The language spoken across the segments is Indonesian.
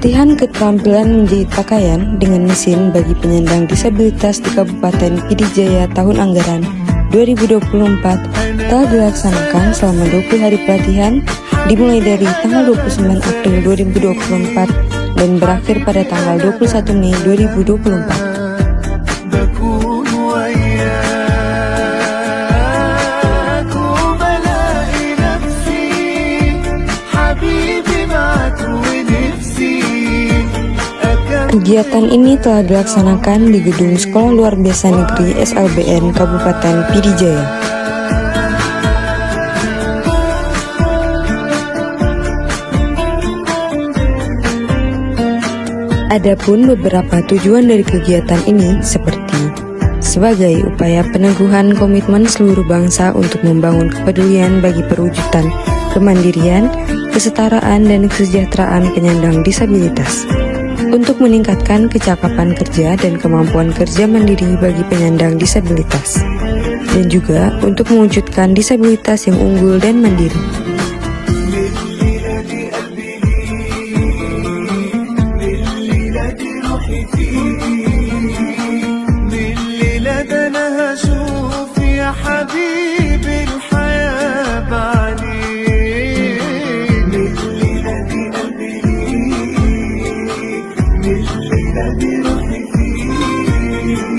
Pelatihan keterampilan menjahit pakaian dengan mesin bagi penyandang disabilitas di Kabupaten Pd Jaya tahun anggaran 2024 telah dilaksanakan selama 20 hari pelatihan dimulai dari tanggal 29 April 2024 dan berakhir pada tanggal 21 Mei 2024. Kegiatan ini telah dilaksanakan di Gedung Sekolah Luar Biasa Negeri SLBN Kabupaten Pd Jaya. Adapun beberapa tujuan dari kegiatan ini seperti sebagai upaya peneguhan komitmen seluruh bangsa untuk membangun kepedulian bagi perwujudan kemandirian, kesetaraan, dan kesejahteraan penyandang disabilitas. Untuk meningkatkan kecakapan kerja dan kemampuan kerja mandiri bagi penyandang disabilitas, dan juga untuk mewujudkan disabilitas yang unggul dan mandiri.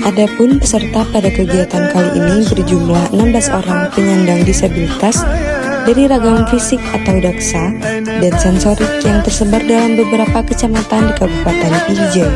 Adapun peserta pada kegiatan kali ini berjumlah 16 orang penyandang disabilitas dari ragam fisik atau daksa dan sensorik yang tersebar dalam beberapa kecamatan di Kabupaten Pd Jaya.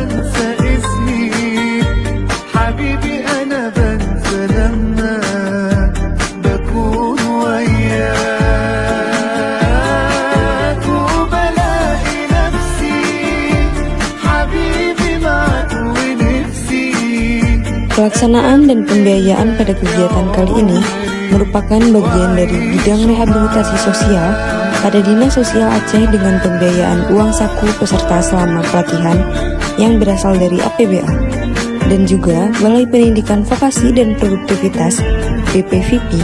Pelaksanaan dan pembiayaan pada kegiatan kali ini merupakan bagian dari bidang rehabilitasi sosial pada Dinas Sosial Aceh dengan pembiayaan uang saku peserta selama pelatihan yang berasal dari APBA, dan juga Balai Pendidikan Vokasi dan Produktivitas BPVP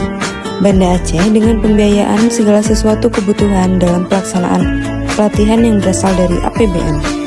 Banda Aceh dengan pembiayaan segala sesuatu kebutuhan dalam pelaksanaan pelatihan yang berasal dari APBN.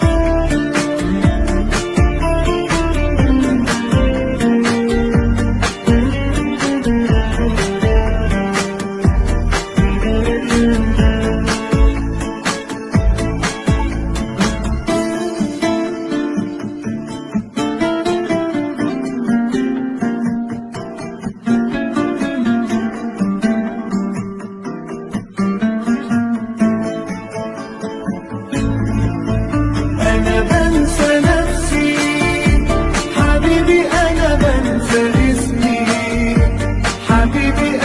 حبيبي